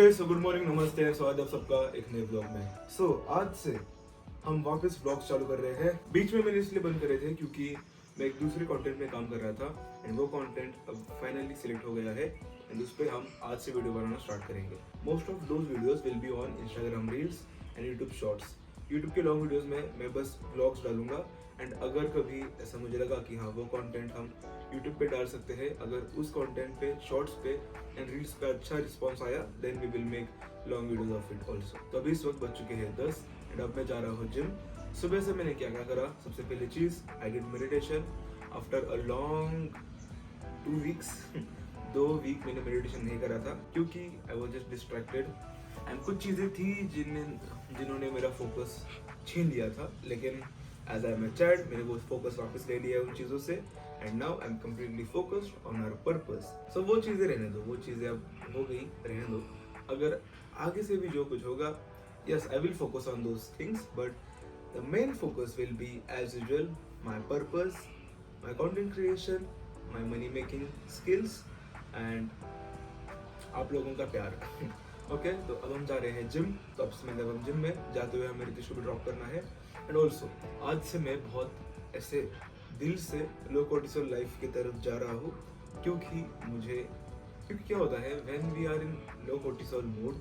Okay so good morning, नमस्ते, स्वागत है आप सबका एक नए ब्लॉग में। आज से हम वापस ब्लॉग्स चालू कर रहे हैं। बीच में मैंने इसलिए बंद करे थे क्योंकि मैं एक दूसरे कंटेंट में काम कर रहा था एंड वो कंटेंट अब फाइनली सिलेक्ट हो गया है एंड उस पर हम आज से वीडियो बनाना स्टार्ट करेंगे। Most of those videos will be on Instagram reels and YouTube shorts. YouTube के लॉन्ग वीडियोस में मैं बस ब्लॉग्स डालूंगा एंड अगर कभी ऐसा मुझे लगा कि हाँ वो कंटेंट हम यूट्यूब पे डाल सकते हैं, अगर उस कंटेंट पे शॉर्ट्स पे एंड रील्स पे अच्छा रिस्पॉन्स आया then we will make long videos of it also. तो अभी इस वक्त बज चुके हैं 10 एंड अब मैं जा रहा हूँ जिम। सुबह से मैंने क्या क्या करा, सबसे पहली चीज I did meditation after a long 2 weeks 2 week मैंने मेडिटेशन नहीं करा था क्योंकि I was just distracted and कुछ चीज़ें थी जिन्होंने मेरा फोकस छीन लिया था, लेकिन एज आई मैच्योर्ड मैंने वो फोकस वापस ले लिया उन चीज़ों से and now I am completely focused on our purpose. So वो चीज़ें रहने दो, वो चीज़ें अब हो गई, रहने दो। अगर आगे से भी जो कुछ होगा, yes I will focus on those things, but the main focus will be as usual my purpose, my content creation, my money making skills and आप लोगों का प्यार। ओके तो अब हम जा रहे हैं जिम। तो अब से हम जिम में जाते हुए हमें रितेश को भी ड्रॉप करना है एंड ऑल्सो आज से मैं बहुत ऐसे दिल से लो कोर्टिसोल लाइफ की तरफ जा रहा हूँ क्योंकि क्या होता है when we are in low cortisol mode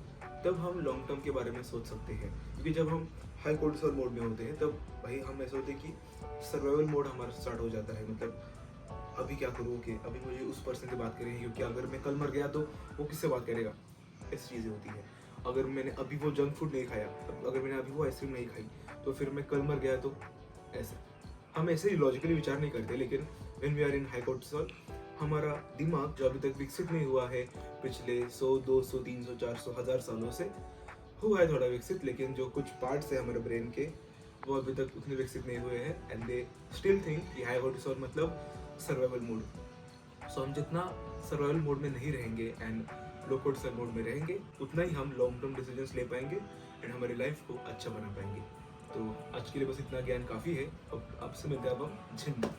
तब हम लॉन्ग टर्म के बारे में सोच सकते हैं, क्योंकि जब हम हाई कोर्टिसोल मोड में होते हैं तब भाई हम ऐसे होते हैं कि सर्वाइवल मोड हमारा स्टार्ट हो जाता है। मतलब अभी क्या करूँ कि अभी मुझे उस पर्सन से बात करनी है क्योंकि अगर मैं कल मर गया तो वो किससे बात करेगा, ऐसी चीज़ें होती है। अगर मैंने अभी वो जंक फूड नहीं खाया, अगर मैंने अभी वो आइसक्रीम नहीं खाई तो फिर मैं कल मर गया तो ऐसे हम ऐसे ही लॉजिकली विचार नहीं करते। लेकिन when we are in high cortisol हमारा दिमाग जो अभी तक विकसित नहीं हुआ है, पिछले 100 200 300 400 1000 सालों से हुआ है थोड़ा विकसित, लेकिन जो कुछ पार्ट्स है हमारे ब्रेन के वो अभी तक उतने विकसित नहीं हुए हैं एंड दे स्टिल थिंक कि हाई कोर्टिसोल मतलब सर्वाइवल मोड। सो हम जितना सर्वाइवल मोड में नहीं रहेंगे एंड लो कोर्टिसोल मोड में रहेंगे उतना ही हम लॉन्ग टर्म डिसीजंस ले पाएंगे एंड हमारी लाइफ को अच्छा बना पाएंगे। तो आज के लिए बस इतना ज्ञान काफ़ी है। अब आपसे मिलते हैं अब हम जिम में।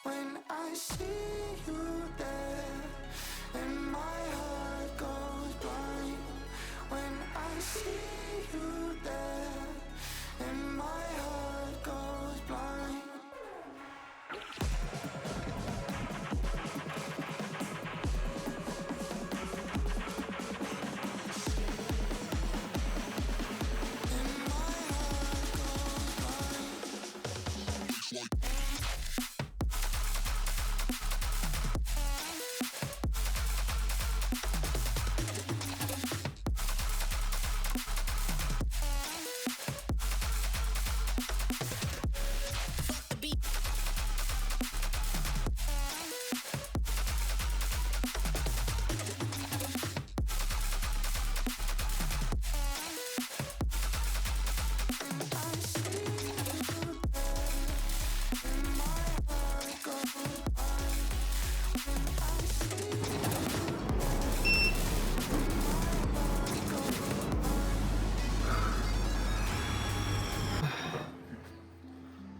When I see you there, and my heart goes blind. When I see you there, and my heart goes blind.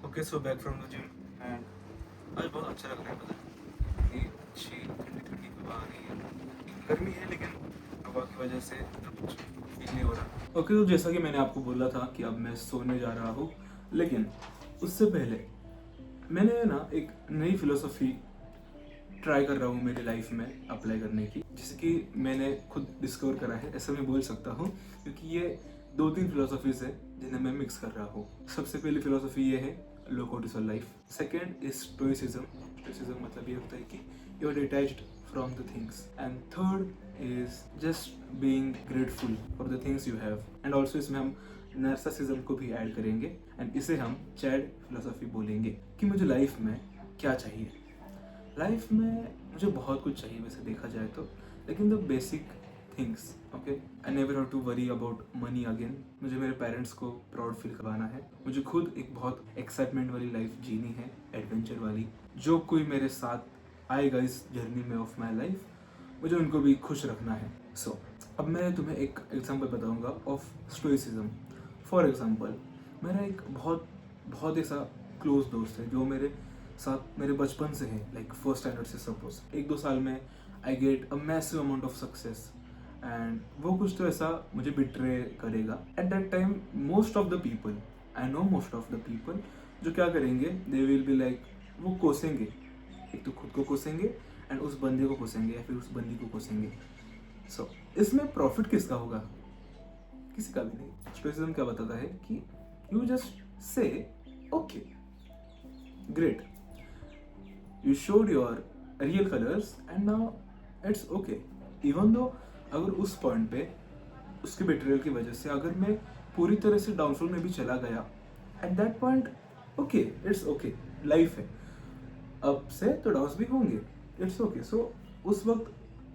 Okay so back from the gym and आज बहुत अच्छा लग रहा है। पता है इतनी अच्छी ठंडी ठंडी हवा आ रही है, गर्मी है लेकिन हवा की वजह से कुछ फील नहीं हो रहा। ओके तो जैसा कि मैंने आपको बोला था कि अब मैं सोने जा रहा हूँ, लेकिन उससे पहले मैंने ना एक नई फिलोसफी ट्राई कर रहा हूँ मेरी लाइफ में अप्लाई करने की, जिसे कि मैंने खुद डिस्कवर करा है, ऐसा मैं बोल सकता हूँ, क्योंकि ये 2-3 फिलोसफीज है जिन्हें मैं मिक्स कर रहा हूँ। सबसे पहली फिलोसफी ये है low cortisol life. Second is stoicism. Stoicism मतलब ये होता है कि you are detached from the things and third is just being grateful for the things you have and also इसमें हम नर्सिसिज्म को भी ऐड करेंगे एंड इसे हम चैड फिलोसफी बोलेंगे कि मुझे लाइफ में क्या चाहिए। लाइफ में मुझे बहुत कुछ चाहिए वैसे देखा जाए तो, लेकिन the basic things, okay. I never have to worry about money again. मुझे मेरे पेरेंट्स को प्राउड फील करवाना है, मुझे खुद एक बहुत एक्साइटमेंट वाली लाइफ जीनी है, एडवेंचर वाली। जो कोई मेरे साथ आएगा इस जर्नी में ऑफ माई लाइफ, मुझे उनको भी खुश रखना है। सो अब मैं तुम्हें एक एग्जांपल बताऊंगा ऑफ स्टोइसिज्म। फॉर एग्जांपल, मेरा एक बहुत बहुत ऐसा क्लोज दोस्त है जो मेरे साथ मेरे बचपन से है, लाइक फर्स्ट स्टैंडर्ड से। सपोज 1-2 साल में I get a massive amount of success and वो कुछ तो ऐसा मुझे बिट्रे करेगा। At that time most of the people, I know most of the people, जो क्या करेंगे, दे विल बी लाइक, वो कोसेंगे, एक तो खुद को कोसेंगे एंड उस बंदे को कोसेंगे या फिर उस बंदी को कोसेंगे। सो इसमें प्रॉफिट किसका होगा? किसी का भी नहीं। स्टोइसिज्म क्या बताता है कि you just say okay, great, you showed your real colors and now it's okay। even though अगर उस पॉइंट पे उसके बेट्रियल की वजह से अगर मैं पूरी तरह से डाउनफॉल में भी चला गया, at that point okay, it's okay, life है, अप से तो डाउन्स भी होंगे, इट्स ओके। सो उस वक्त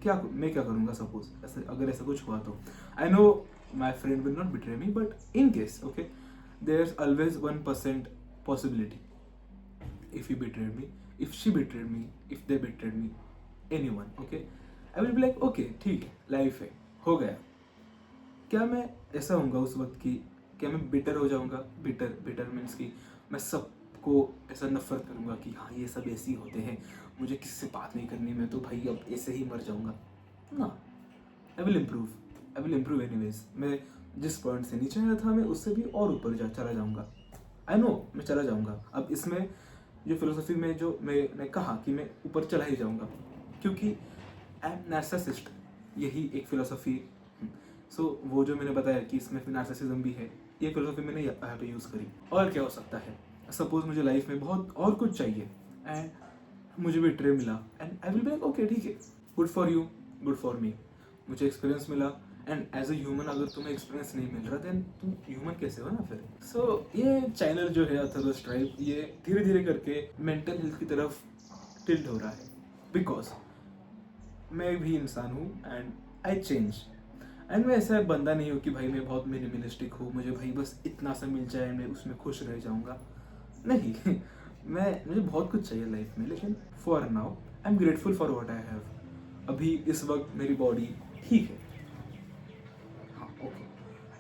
मैं क्या करूँगा? सपोज ऐसे अगर ऐसा कुछ हुआ तो I know my friend will not betray me, but in case okay, there is always 1% possibility if he betrayed me, if she betrayed me, if they betrayed me, anyone, okay, I will be like okay, ठीक है, life है, हो गया। क्या मैं ऐसा होऊंगा उस वक्त की, क्या मैं बिटर हो जाऊंगा? बिटर मीन्स कि मैं सबको ऐसा नफरत करूंगा कि हाँ ये सब ऐसे ही होते हैं, मुझे किससे बात नहीं करनी, मैं तो भाई अब ऐसे ही मर जाऊंगा ना। I will improve anyways. मैं जिस पॉइंट से नीचे आया था मैं उससे भी और ऊपर चला जाऊंगा। आई नो मैं चला जाऊंगा। अब इसमें जो फिलोसफी में जो मैंने कहा कि मैं ऊपर चला ही जाऊंगा, क्योंकि आई एम नार्सिसिस्ट, यही एक फिलोसफी। सो वो जो मैंने बताया कि इसमें नार्सिसिज्म भी है, ये फिलोसफी मैंने यहाँ पे यूज़ करी। और क्या हो सकता है? सपोज मुझे लाइफ में बहुत और कुछ चाहिए एंड मुझे भी ट्रे मिला and I will be like okay, ठीक है, good for you, good for me. मुझे एक्सपीरियंस मिला एंड एज अ ह्यूमन अगर तुम्हें एक्सपीरियंस नहीं मिल रहा देन तुम ह्यूमन कैसे हो ना फिर। सो ये चैनल जो है अथर्वस ट्राइब, ये धीरे धीरे करके मेंटल हेल्थ की तरफ टिल्ट हो रहा है, बिकॉज मैं भी इंसान हूँ एंड आई चेंज। एंड मैं ऐसा बंदा नहीं हूँ कि भाई मैं बहुत मिनिमलिस्टिक हूँ, मुझे भाई बस इतना सा मिल जाए मैं उसमें खुश रह जाऊँगा, नहीं। मुझे बहुत कुछ चाहिए लाइफ में, लेकिन for now I am grateful for what I have. अभी इस वक्त मेरी बॉडी ठीक है,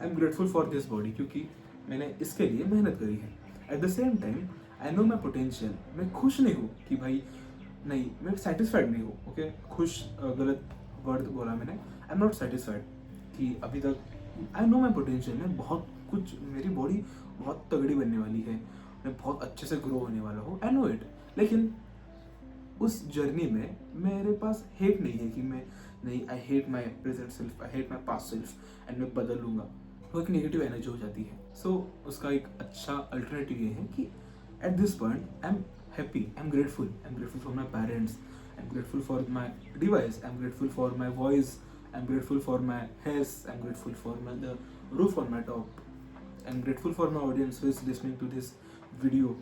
आई am grateful for this body, क्योंकि मैंने इसके लिए मेहनत करी है। At the same time I know my potential. मैं खुश नहीं हूँ कि भाई नहीं, मैं सेटिस्फाइड नहीं हूँ, ओके। खुश गलत वर्ड बोला मैंने, आई एम नॉट सेटिस्फाइड कि अभी तक। आई नो माई पोटेंशियल, मैं बहुत कुछ, मेरी बॉडी बहुत तगड़ी बनने वाली है, मैं बहुत अच्छे से ग्रो होने वाला हूँ, आई नो इट। लेकिन उस जर्नी में मेरे पास हेट नहीं है कि मैं नहीं, I hate my present self, I hate my past self and मैं बदल लूँगा, वो एक नेगेटिव एनर्जी हो जाती है। सो उसका एक अच्छा अल्टरनेटिव ये है कि at this point I am happy, I am grateful for my parents, I am grateful for my device, I am grateful for my voice, I am grateful for my health, I am grateful for my the roof on my top, I am grateful for my audience who is listening to this video.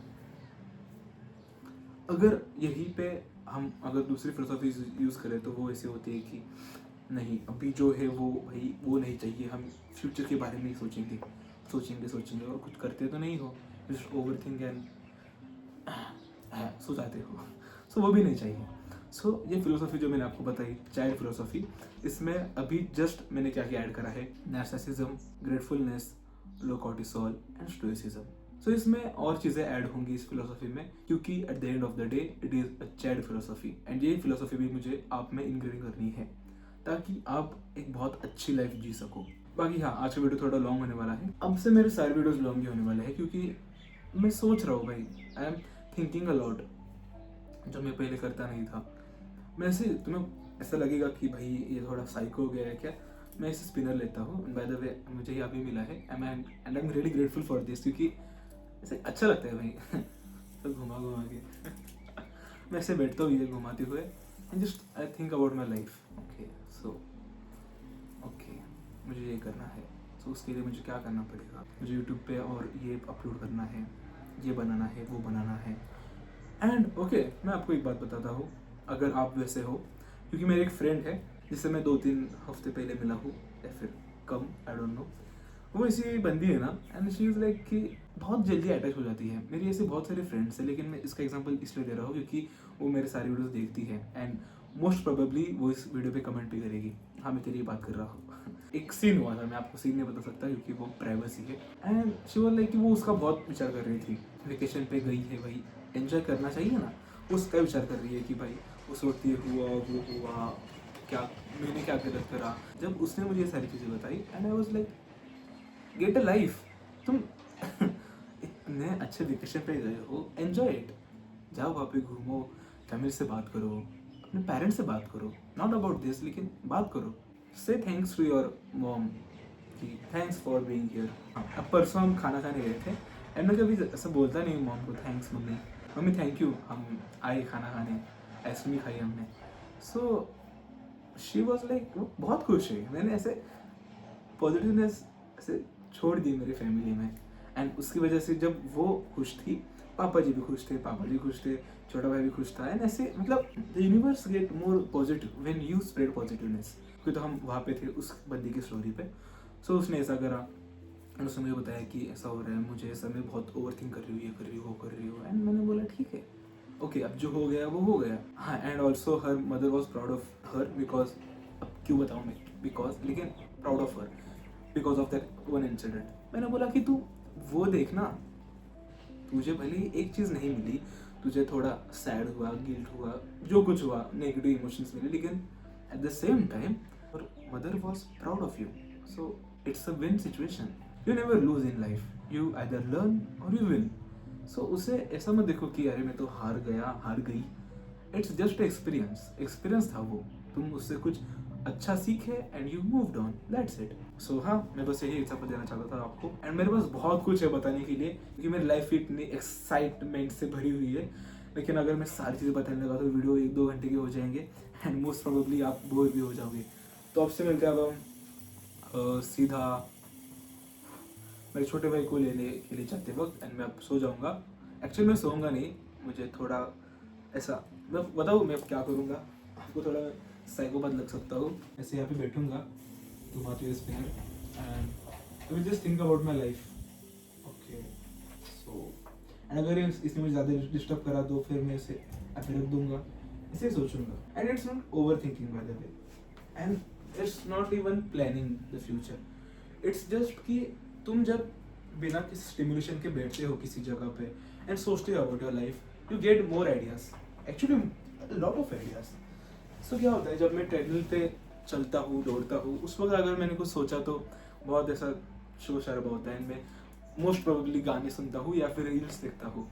अगर यहीं पे हम अगर दूसरी philosophy use करें तो वो ऐसे होती है कि नहीं, अभी जो है वो भाई वो नहीं चाहिए, हम फ्यूचर के बारे में ही सोचेंगे और कुछ करते तो नहीं हो, just over think and so जाते हो। सो वो भी नहीं चाहिए। सो ये फिलोसॉफी जो मैंने आपको बताई, चाइल्ड फिलोसॉफी, इसमें अभी जस्ट मैंने क्या क्या ऐड करा है, narcissism, gratefulness, low cortisol and stoicism. So इसमें और चीज़ें ऐड होंगी इस फिलोसॉफी में, क्योंकि at the end of the day it is a child philosophy and ये फिलोसॉफी भी मुझे आप में इनग्रेव करनी है ताकि आप एक बहुत अच्छी लाइफ जी सको। बाकी हाँ, आज का वीडियो थोड़ा लॉन्ग होने वाला है, अब से मेरे सारे वीडियोस लॉन्ग ही होने वाले हैं, क्योंकि मैं सोच रहा हूँ भाई, I am thinking a lot, जो मैं पहले करता नहीं था। मैं ऐसे, तुम्हें ऐसा लगेगा कि भाई ये थोड़ा साइको हो गया है क्या, मैं इसे स्पिनर लेता हूँ। बाय द वे मुझे ये अभी मिला है and I am really grateful for this, क्योंकि ऐसे अच्छा लगता है भाई। तो घुमा के मैं ऐसे बैठता हूँ ये घुमाते हुए and just I think about my life. Okay मुझे ये करना है, तो उसके लिए मुझे क्या करना पड़ेगा, मुझे यूट्यूब पे और ये अपलोड करना है, ये बनाना है, वो बनाना है। एंड ओके, मैं आपको एक बात बताता हूँ, अगर आप वैसे हो, क्योंकि मेरे एक फ्रेंड है जिससे मैं 2-3 हफ्ते पहले मिला हूँ या फिर कम, आई डोंट नो। वो ऐसी बंदी है ना, एंड शी इज़ लाइक कि बहुत जल्दी अटैच हो जाती है। मेरी ऐसे बहुत सारे फ्रेंड्स हैं, लेकिन मैं इसका एग्जांपल इसलिए दे रहा हूँ क्योंकि वो मेरे सारे वीडियोस देखती है एंड मोस्ट प्रोबेबली वो इस वीडियो पे कमेंट भी करेगी, हाँ मैं तेरी बात कर रहा हूँ। एक सीन हुआ था, मैं आपको सीन नहीं बता सकता क्योंकि वो प्राइवेसी है। एंड शी वाज लाइक कि वो उसका बहुत विचार कर रही थी, वेकेशन पे गई है भाई, एंजॉय करना चाहिए ना, उसका विचार कर रही है कि भाई उस वक्त ये हुआ वो हुआ, क्या मैंने क्या गलत करा। जब उसने मुझे ये सारी चीज़ें बताई and I was like get a life, तुम इतने अच्छे वेकेशन पे गए हो, एंजॉय इट, जाओ वहाँ पे घूमो, फैमिली से बात करो, अपने पेरेंट्स से बात करो, नॉट अबाउट दिस, लेकिन बात करो, से थैंक्स टू योर मॉम कि थैंक्स फॉर बीइंग हियर। अब परसों हम खाना खाने गए थे एंड मैं कभी ऐसा बोलता नहीं मॉम को thanks mummy, mummy thank you, हम आए खाना खाने, आइसक्रीम खाई हमने। सो शी वॉज लाइक बहुत खुश है, मैंने ऐसे पॉजिटिवनेस ऐसे छोड़ दी मेरी फैमिली में। एंड उसकी वजह से जब वो खुश थी, पापा जी भी खुश थे, पापा जी खुश थे, छोटा भाई भी खुश था। एंड ऐसे मतलब the universe get more positive when you spread positiveness. क्योंकि तो हम वहाँ पे थे उस बंदी की स्टोरी पे। सो उसने ऐसा करा एंड उसने मुझे बताया कि ऐसा हो रहा है, मुझे ऐसा, मैं बहुत ओवर थिंक कर रही हूँ, ये कर रही हूँ, वो कर रही हूँ। एंड मैंने बोला ठीक है, ओके अब जो हो गया वो हो गया। हाँ, and also her mother was proud of her because, अब क्यों बताऊँ मैं बिकॉज, लेकिन proud of her because of that one incident. मैंने बोला कि तू वो देखना, तुझे भले ही एक चीज़ नहीं मिली, तुझे थोड़ा सैड हुआ, गिल्ट हुआ, जो कुछ हुआ, नेगेटिव इमोशंस मिले, लेकिन एट द सेम टाइम और mother was proud of you. So it's a win situation, you never lose in life, you either learn और यू विन। सो उसे ऐसा मत देखो कि अरे मैं तो हार गया, हार गई। इट्स जस्ट एक्सपीरियंस, एक्सपीरियंस था वो, तुम उससे कुछ अच्छा सीखे and you moved on, that's it. So हाँ, मैं बस यही एग्जाम्पल देना चाहता था आपको। एंड मेरे पास बहुत कुछ है बताने के लिए क्योंकि मेरी लाइफ इतनी एक्साइटमेंट से भरी हुई है, लेकिन अगर मैं सारी चीज़ें बताने लगा तो वीडियो 1-2 घंटे के हो जाएंगे एंड मोस्ट प्रोबेबली आप बोर भी हो जाओगे। तो आपसे मिलते हैं अब हम सीधा मेरे छोटे भाई को लेने के लिए जाते वक्त, एंड मैं अब सो जाऊँगा। एक्चुअली मैं सोऊंगा नहीं, मुझे थोड़ा ऐसा, मैं बताऊँ मैं अब क्या करूँगा, आपको थोड़ा साइकोपैथ लग सकता हूँ। ऐसे यहाँ पे बैठूँगा, तुम आते हो इस pair and I will just think about my life, okay. So and अगर इसने मुझे ज़्यादा डिस्टर्ब करा तो फिर मैं इसे ऐसे रख दूँगा, ऐसे सोचूंगा। And it's not over thinking by the way, and it's not even planning the future, it's just कि तुम जब बिना किसी स्टिमुलेशन के बैठते हो किसी जगह पे एंड सोचते हो about your life, you get more ideas, actually lot of ideas. So क्या होता है जब मैं ट्रेडमिल पे चलता हूँ, दौड़ता हूँ, उस वक्त अगर मैंने कुछ सोचा तो बहुत ऐसा शोर शराबा होता है, मैं मोस्ट प्रोबेबली गाने सुनता हूँ या फिर रील्स देखता हूँ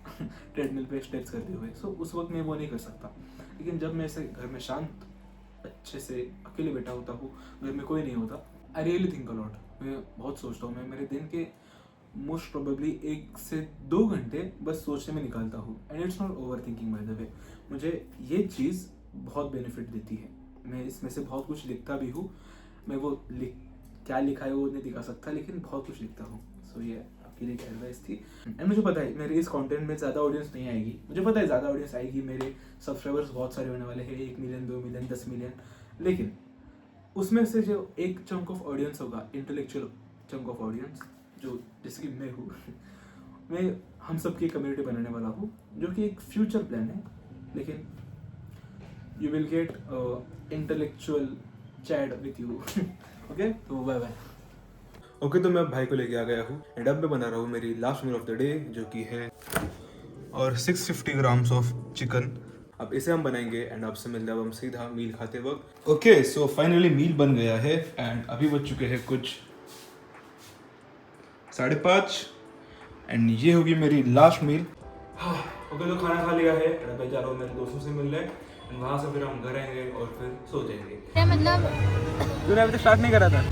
ट्रेडमिल पे स्टेप्स करते हुए। सो उस वक्त मैं वो नहीं कर सकता। लेकिन जब मैं ऐसे घर में शांत अच्छे से अकेले बैठा होता हूँ, घर में कोई नहीं होता, I really think a lot, मैं बहुत सोचता हूँ। मैं मेरे दिन के मोस्ट प्रोबेबली 1 से 2 घंटे बस सोचने में निकालता हूँ, and it's not over thinking by the way. मुझे ये चीज़ बहुत बेनिफिट देती है, मैं इसमें से बहुत कुछ लिखता भी हूँ। मैं वो क्या लिखा है वो नहीं दिखा सकता, लेकिन बहुत कुछ लिखता हूँ। सो ये आपके लिए एक एडवाइस थी। एंड मुझे पता है मेरे इस कंटेंट में ज़्यादा ऑडियंस नहीं आएगी, मुझे पता है ज़्यादा ऑडियंस आएगी, मेरे सब्सक्राइबर्स बहुत सारे होने वाले हैं, 1 मिलियन, 2 मिलियन, 10 मिलियन, लेकिन उसमें से जो एक चंक ऑफ ऑडियंस होगा, इंटेलेक्चुअल चंक ऑफ ऑडियंस, जो जैसे कि मैं हूँ मैं हम सब की कम्युनिटी बनाने वाला हूँ, जो कि एक फ्यूचर प्लान है, लेकिन you will get intellectual chat with you okay. तो बाय बाय। ओके, तो मैं अब भाई को लेके आ गया हूँ एंड अब मैं बना रहा हूँ मेरी last meal of the day, जो कि है और 650 ग्राम्स ऑफ चिकन। अब इसे हम बनाएंगे एंड आपसे मिलते हैं अब हम सीधा मील खाते वक्त। ओके, सो फाइनली मील बन गया है एंड अभी बज चुके हैं कुछ 5:30 एंड ये होगी मेरी लास्ट मील। ओके, तो खाना खा लिया है एंड मैं जा रहा हूँ मेरे दोस्तों से मिलने एंड वहाँ से फिर हम घर आएंगे और फिर सो जाएंगे। मतलब तूने अभी तक स्टार्ट नहीं करा था।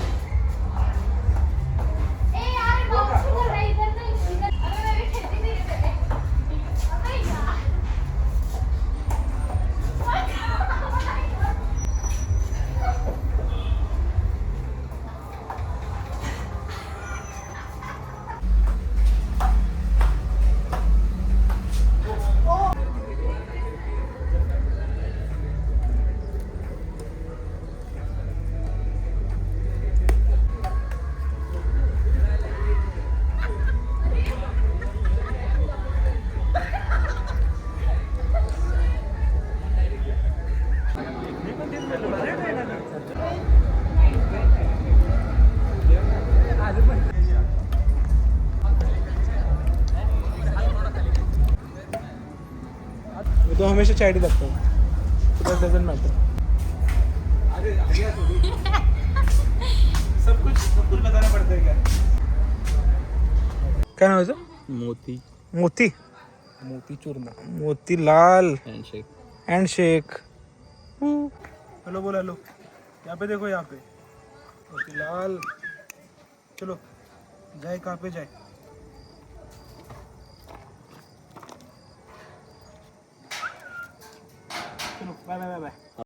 मैं तो हमेशा चैटी लगता हूँ, so that doesn't matter. सब कुछ बताना पड़ता है क्या? क्या नाम है सर? मोती मोती मोती चूरमा Motilal handshake. And shake. Hello बोलो हेलो. यहाँ पे देखो, यहाँ पे मोतीलाल. चलो जाए, कहाँ पे जाए? चलो बाय बाय बाय बाय.